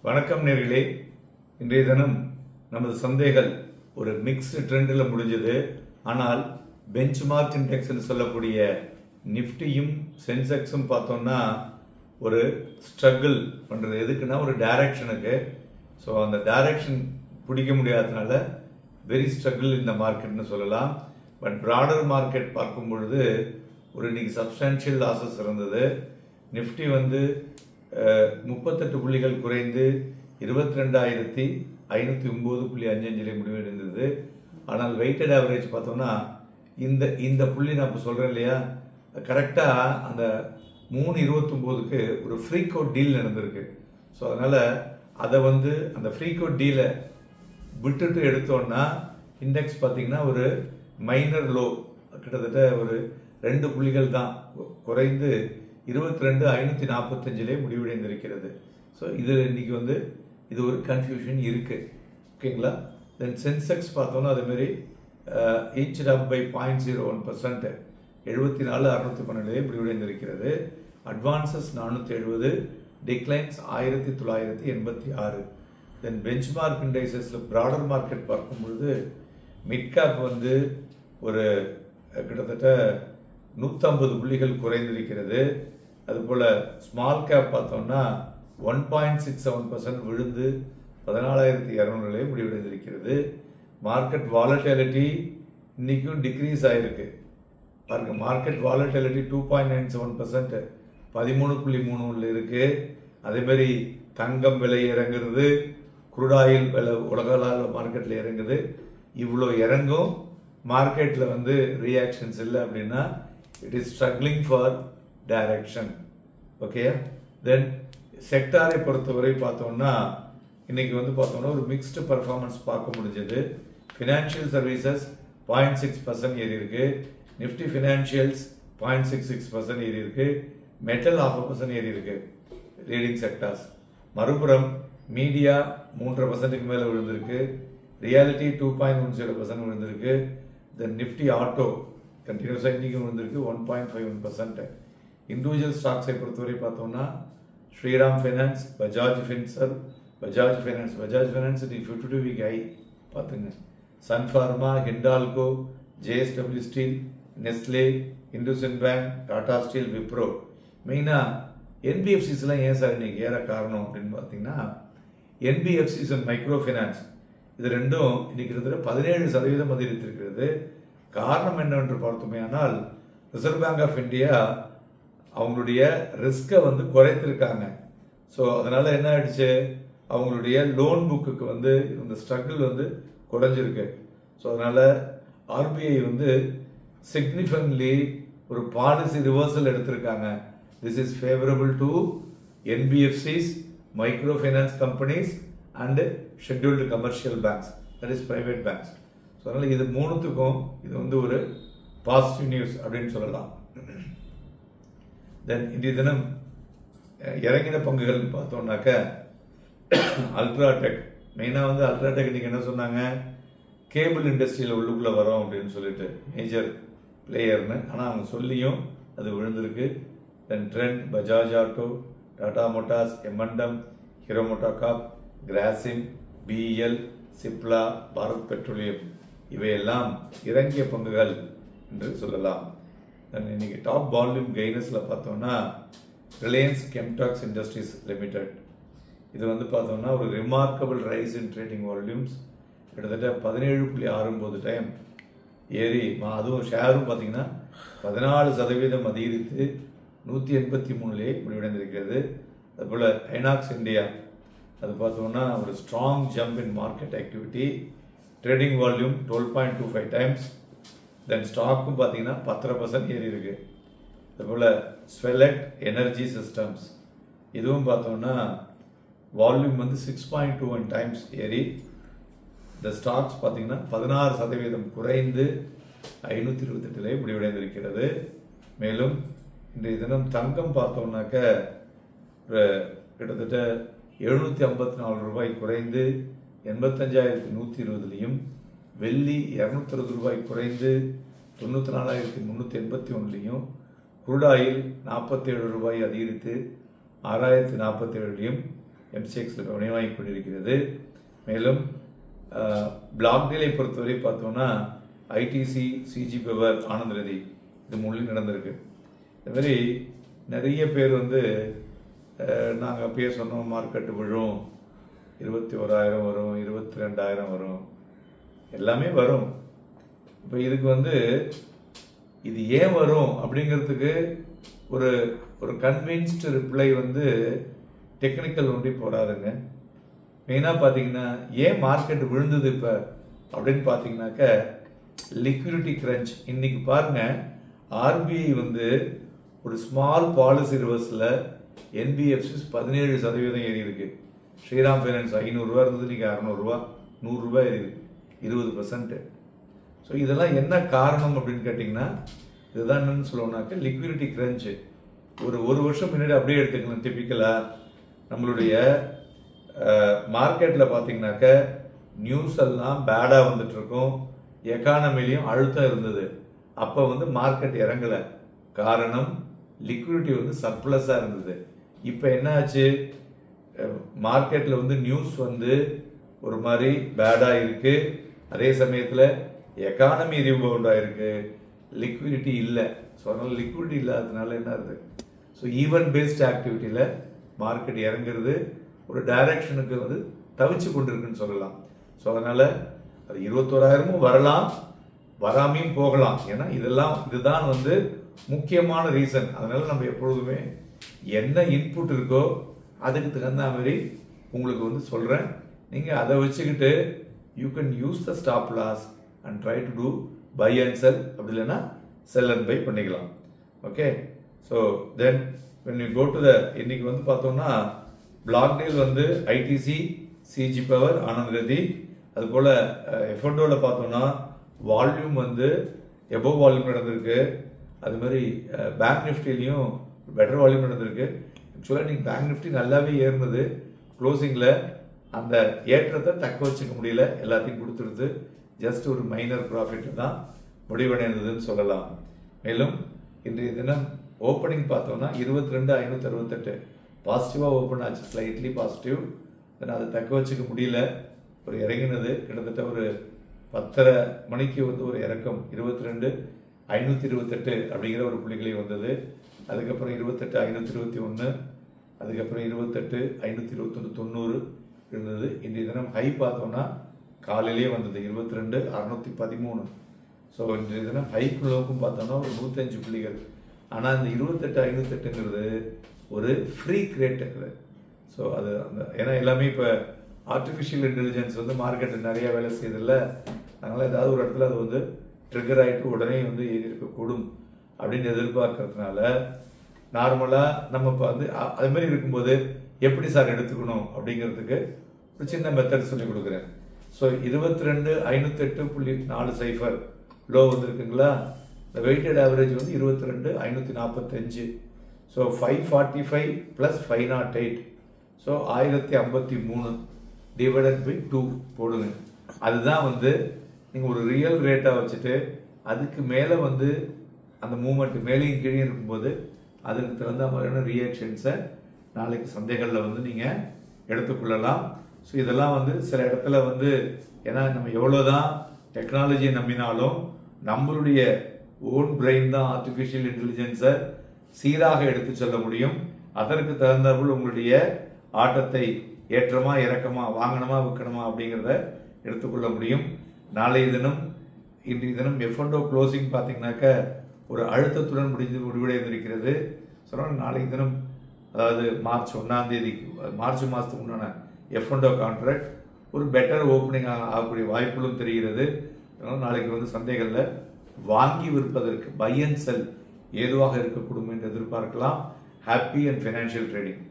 வணக்கம் நேர்களே. இன்றைய தினம் நமது சந்தைகள் ஒரு மிக்ஸ்டு ட்ரெண்டில் முடிஞ்சது. ஆனால் பெஞ்ச்மார்க் இண்டெக்ஸ்னு சொல்லக்கூடிய நிஃப்டியும் சென்செக்ஸும் பார்த்தோம்னா ஒரு ஸ்ட்ரகிள் பண்ணுறது. எதுக்குன்னா ஒரு டைரக்ஷனுக்கு. ஸோ அந்த டைரக்ஷன் பிடிக்க முடியாததுனால வெரி ஸ்ட்ரகிள் இந்த மார்க்கெட்னு சொல்லலாம். பட் ப்ராடர் மார்க்கெட் பார்க்கும் பொழுது ஒரு இன்னைக்கு சப்ஸ்டான்ஷியல் லாஸஸ் இருந்தது. நிஃப்டி 38 புள்ளிகள் குறைந்து 22,509.55 முடிவடைந்தது. ஆனால் வெயிட்டட் ஆவரேஜ் பார்த்தோம்னா இந்த புள்ளி நான் இப்போ சொல்கிறேன் இல்லையா, கரெக்டாக அந்த 3:29க்கு ஒரு ஃப்ரீக் அவுட் டீல் நடந்திருக்கு. ஸோ அதனால் அதை அந்த ஃப்ரீக் அவுட் டீலை விட்டுட்டு எடுத்தோன்னா இண்டெக்ஸ் பார்த்தீங்கன்னா ஒரு மைனர் லோ, கிட்டத்தட்ட ஒரு 2 புள்ளிகள் தான் குறைந்து 22,545 முடிவடைந்திருக்கிறது. ஸோ இது இன்னைக்கு இது ஒரு கன்ஃபியூஷன் இருக்கு. ஓகேங்களா. தென் சென்செக்ஸ் பார்த்தோம்னா அதேமாரி ஈச்ட் அப் பை 0.01%, 74,612 முடிவடைந்திருக்கிறது. Advances 470, declines 1986. தென் பெஞ்ச்மார்க் இண்டைசஸில் ப்ராடர் மார்க்கெட் பார்க்கும்பொழுது மிட் கேப் ஒரு கிட்டத்தட்ட 150 புள்ளிகள் குறைந்திருக்கிறது. அதுபோல் ஸ்மால் கேப் பார்த்தோம்னா 1.67% விழுந்து 14,200 முடிவடைந்திருக்கிறது. மார்க்கெட் வாலட்டிலிட்டி இன்னைக்கும் டிக்ரீஸ் ஆகிருக்கு பாருங்க. மார்க்கெட் வாலட்டிலிட்டி 2.97%, 13.3 இருக்கு. அதேமாரி தங்கம் விலை இறங்குறது, குரூடாயில் விலை உலகளால் மார்க்கெட்டில் இறங்குது. இவ்வளோ இறங்கும் மார்க்கெட்டில் ரியாக்ஷன்ஸ் இல்லை அப்படின்னா it is struggling for direction. Okay. Then செக்டாரை பொறுத்தவரை பார்த்தோம்னா இன்னைக்கு பார்த்தோம்னா ஒரு மிக்ஸ்டு பர்ஃபார்மன்ஸ் பார்க்க முடிஞ்சது. ஃபினான்ஷியல் சர்வீசஸ் 0.6% ஏறி இருக்கு. நிஃப்டி ஃபினான்ஷியல்ஸ் 0.66% ஏறி இருக்கு. மெட்டல் 0.5% ஏறி இருக்கு லீடிங் செக்டார்ஸ். மறுபுறம் மீடியா 3% மேலே விழுந்திருக்கு. ரியாலிட்டி 2.10% விழுந்திருக்கு. தென் நிஃப்டி ஆட்டோ கண்டினியூஸாக இன்றைக்கி விழுந்திருக்கு 1.51%. இண்டிவிஜுவல் ஸ்டாக்ஸை பொறுத்தவரை பார்த்தோம்னா ஸ்ரீராம் ஃபைனான்ஸ், பஜாஜ் ஃபைனான்ஸ் இன்னைக்கு 52 வீக் ஹை பார்த்துங்க. Sun Pharma, Hindalco, JSW steel, Nestle, IndusInd bank, Tata steel, Wipro. மெயினாக என்பிஎஃப்சிஸ்லாம் ஏன் சார் இன்னைக்கு ஏற காரணம் அப்படின்னு பார்த்தீங்கன்னா என்பிஎஃப்சிஸ் அண்ட் மைக்ரோ ஃபைனான்ஸ் இது ரெண்டும் இன்னைக்கு கிட்டத்தட்ட 17% அதிகரித்திருக்கிறது. காரணம் என்னவென்று பார்த்தோமே ஆனால் ரிசர்வ் பேங்க் ஆஃப் இந்தியா அவங்களுடைய ரிஸ்கை குறைத்திருக்காங்க. ஸோ அதனால என்ன ஆயிடுச்சு, அவங்களுடைய லோன் புக்குக்கு இந்த ஸ்ட்ரகிள் குறைஞ்சிருக்கு. ஸோ அதனால ஆர்பிஐ சிக்னிஃபிகன்ட்லி ஒரு பாலிசி ரிவர்சல் எடுத்திருக்காங்க. This is favourable to NBFCs, micro finance companies and scheduled commercial banks, that is private banks. So அதனால் இது மூணுத்துக்கும் இது ஒரு பாசிட்டிவ் நியூஸ் அப்படின்னு சொல்லலாம். தென் இன்றைய தினம் இறங்கின பங்குகள் பார்த்தோம்னாக்க அல்ட்ராடெக், மெயினாக அல்ட்ராடெக் இன்னைக்கு என்ன சொன்னாங்க, கேபிள் இண்டஸ்ட்ரியில் உள்ளுக்குள்ளே வரோம் அப்படின்னு சொல்லிட்டு மேஜர் பிளேயர்னு. ஆனால் அவங்க சொல்லியும் அது விழுந்திருக்கு. Then trend, Bajaj auto, Tata motors, எம்என்டம், ஹீரோ மோட்டோகார்ப், கிராசிம், பிஎல், சிப்லா, பாரத் பெட்ரோலியம் இவையெல்லாம் இறங்கிய பங்குகள் என்று சொல்லலாம். இன்னைக்கு டாப் வால்யூம் கெய்னர்ஸில் பார்த்தோம்னா ரிலையன்ஸ் கெம்டாக்ஸ் இண்டஸ்ட்ரீஸ் லிமிடெட் இது பார்த்தோம்னா ஒரு ரிமார்க்கபிள் ரைஸ் இன் ட்ரேடிங் வால்யூம்ஸ், கிட்டத்தட்ட 17.69 டைம் ஏறி, அதுவும் ஷேரும் பார்த்தீங்கன்னா 14% அதிகரித்து 183 முடிவடைந்திருக்கிறது. அதுபோல் ஐநாக்ஸ் இந்தியா அது பார்த்தோம்னா ஒரு strong jump in market activity, trading volume 12.25 times. Then ஸ்டாக்கும் பார்த்தீங்கன்னா 10% ஏறி இருக்கு. அதுபோல் ஸ்வெலக்ட் எனர்ஜி சிஸ்டம்ஸ் இதுவும் பார்த்தோம்னா வால்யூம் 6.21 டைம்ஸ் ஏறி, இந்த ஸ்டாக்ஸ் பார்த்தீங்கன்னா 16% குறைந்து 528 முடிவடைந்திருக்கிறது. மேலும் இன்றைய தினம் தங்கம் பார்த்தோம்னாக்க கிட்டத்தட்ட 754 ரூபாய் குறைந்து 85,120, வெள்ளி 220 ரூபாய் குறைந்து 94,381, குரூடாயில் 47 ரூபாய் அதிகரித்து 6,047, MCXல விநியோகித்துக் கொண்டிருக்கிறது. மேலும் பிளாக் டீலை பொறுத்தவரை பார்த்தோம்னா ITC, CG Power, ஆனந்த் ரதி இது மூணுலையும் நடந்திருக்கு. இது மாதிரி நிறைய பேர் வந்து நாங்கள் அப்பயே சொன்னோம் மார்க்கெட்டு விழும், 21,000 வரும், 22,000 வரும், எல்லாமே வரும். இப்போ இதுக்கு வந்து இது ஏன் வரும் அப்படிங்கிறதுக்கு ஒரு ஒரு கன்வின்ஸ்டு ரிப்ளை வந்து டெக்னிக்கல் ஒன்றி போகாதுங்க. மெயினாக பார்த்தீங்கன்னா ஏன் மார்க்கெட் விழுந்தது இப்போ அப்படின்னு பார்த்தீங்கன்னாக்க லிக்விடிட்டி கிரன்ச். இன்னைக்கு பாருங்க RBI வந்து ஒரு ஸ்மால் பாலிசி ரிவர்ஸில் NBFCs 17% ஏறி இருக்கு. ஸ்ரீராம் ஃபைனான்ஸ் 500 ரூபா இருந்தது, இன்னைக்கு 600 ரூபா, 100 ரூபாய் ஏறி இருக்கு, 20%. ஸோ இதெல்லாம் என்ன காரணம் அப்படின்னு கேட்டிங்கன்னா இதுதான் என்னன்னு சொல்லுவோம்னாக்க லிக்விடிட்டி கிரன்ச்சு. ஒரு வருஷம் முன்னாடி அப்படியே எடுத்துக்கலாம். டிப்பிக்கலாக நம்மளுடைய மார்க்கெட்டில் பார்த்தீங்கன்னாக்க நியூஸ் எல்லாம் பேடாக வந்துட்டு இருக்கும், எக்கானமிலையும் அழுத்தம் இருந்தது. அப்போ வந்து மார்க்கெட் இறங்கலை. காரணம் லிக்விடிட்டி வந்து சர்ப்ளஸாக இருந்தது. இப்போ என்ன ஆச்சு, மார்க்கெட்டில் வந்து நியூஸ் வந்து ஒரு மாதிரி பேடாக இருக்கு, அதே சமயத்தில் எக்கானமி ரீபவுண்ட் ஆயிருக்கு, லிக்விடிட்டி இல்லை. ஸோ அதனால லிக்விடிட்டி இல்லாததுனால என்ன ஆகுது, ஸோ ஈவென்ட் பேஸ்ட் ஆக்டிவிட்டியில் மார்க்கெட் இறங்குறது ஒரு டைரக்ஷனுக்கு வந்து தவிச்சு கொண்டிருக்குன்னு சொல்லலாம். ஸோ அதனால அது 21,000 வரலாம், வராமையும் போகலாம். ஏன்னா இதுதான் வந்து முக்கியமான ரீசன். அதனால நம்ம எப்பொழுதுமே என்ன இன்புட் இருக்கோ அதுக்கு தகுந்த மாதிரி உங்களுக்கு வந்து சொல்றேன். நீங்க அதை வச்சுக்கிட்டு you can use the stop loss and try to do buy and sell. அப்படி இல்லைன்னா செல் அண்ட் பை பண்ணிக்கலாம். Okay. So then when you go to the இன்னைக்கு வந்து பார்த்தோம்னா பிளாக் டீல் வந்து ITC, CG Power, Anand Rathi, அது போல எஃப்என்டோவில் பார்த்தோம்னா வால்யூம் வந்து எபோவ் வால்யூம் நடந்திருக்கு. அது மாதிரி பேங்க் நிஃப்டிலையும் பெட்டர் வால்யூம் நடந்திருக்கு. ஆக்சுவலாக இன்னைக்கு பேங்க் நிஃப்டி நல்லாவே ஏறினது, க்ளோசிங்கில் அந்த ஏற்றத்தை தக்க வச்சுக்க முடியல, எல்லாத்தையும் கொடுத்துருது. ஜஸ்ட் ஒரு மைனர் ப்ராஃபிட் தான் முடிவடைந்ததுன்னு சொல்லலாம். மேலும் இன்றைய தினம் ஓப்பனிங் பார்த்தோம்னா 22,568 பாசிட்டிவாக ஓப்பன் ஆச்சு, ஸ்லைட்லி பாசிட்டிவ். தென் அதை தக்க வச்சுக்க முடியல, ஒரு இறங்கினது. கிட்டத்தட்ட ஒரு 10:30 மணிக்கு வந்து ஒரு இறக்கம் 22,528 அப்படிங்கிற ஒரு புள்ளிகளை வந்தது. அதுக்கப்புறம் 28,521, அதுக்கப்புறம் 28,521 90 இருந்தது. இன்றைய தினம் ஹை பார்த்தோம்னா காலையிலேயே வந்தது 22,613. ஸோ இன்றைய தினம் ஹைக்குள்ளோக்கும் பார்த்தோம்னா ஒரு 105 புள்ளிகள். ஆனால் இந்த 28,508ங்கிறது ஒரு ஃப்ரீக் ரேட் இருக்குது. ஸோ அது அந்த ஏன்னா எல்லாமே இப்போ ஆர்டிஃபிஷியல் இன்டெலிஜென்ஸ் வந்து மார்க்கெட்டில் நிறைய வேலை செய்யறதில்ல. அதனால் ஏதாவது ஒரு இடத்துல அது வந்து ட்ரிகர் ஆகிட்டு உடனே வந்து ஏறி இருக்கக்கூடும் அப்படின்னு எதிர்பார்க்கறதுனால நார்மலாக நம்ம இப்போ வந்து அது மாதிரி இருக்கும்போது எப்படி சார் எடுத்துக்கணும் அப்படிங்கிறதுக்கு ஒரு சின்ன மெத்தட் சொல்லி கொடுக்குறேன். ஸோ 22,508.40 லோ வந்துருக்குங்களா. இந்த வெயிட்டட் ஆவரேஜ் வந்து 22,545. ஸோ 545 + 508, ஸோ 1053 டிவைடட் பை 2 போடுங்க. அதுதான் வந்து நீங்கள் ஒரு ரியல் ரேட்டாக வச்சுட்டு அதுக்கு மேலே வந்து அந்த மூமெண்ட் மேலேயும் கீழே இருக்கும்போது அதுக்கு தகுந்த மாதிரியான ரியாக்ஷன்ஸை நாளைக்கு சந்தைகளில் வந்து நீங்கள் எடுத்துக்கொள்ளலாம். ஸோ இதெல்லாம் வந்து சில இடத்துல வந்து ஏன்னா நம்ம எவ்வளோதான் டெக்னாலஜியை நம்பினாலும் நம்மளுடைய ஓன் பிரெயின் தான் ஆர்டிஃபிஷியல் இன்டெலிஜென்ஸை சீராக எடுத்து செல்ல முடியும். அதற்கு தகுந்தபோல் உங்களுடைய ஆட்டத்தை ஏற்றமா இறக்கமா வாங்கணுமா விற்கணுமா அப்படிங்கிறத எடுத்துக்கொள்ள முடியும். நாளைய தினம் இன்றைய தினம் எஃப்என்டோ க்ளோசிங் பார்த்தீங்கன்னாக்க ஒரு அழுத்தத்துடன் முடிவடைந்திருக்கிறது. சொன்னால் நாளைய தினம் அதாவது மார்ச் 1ஆம் தேதி மார்ச் மாதத்துக்கு முன்னான எஃப்என்டோ கான்ட்ராக்ட் ஒரு பெட்டர் ஓப்பனிங் ஆகக்கூடிய வாய்ப்புகளும் தெரிகிறது. அதனால் நாளைக்கு வந்து சந்தைகளில் வாங்கி விற்பதற்கு பை அண்ட் செல் ஏதுவாக இருக்கக்கூடும் என்று எதிர்பார்க்கலாம். Happy and financial trading.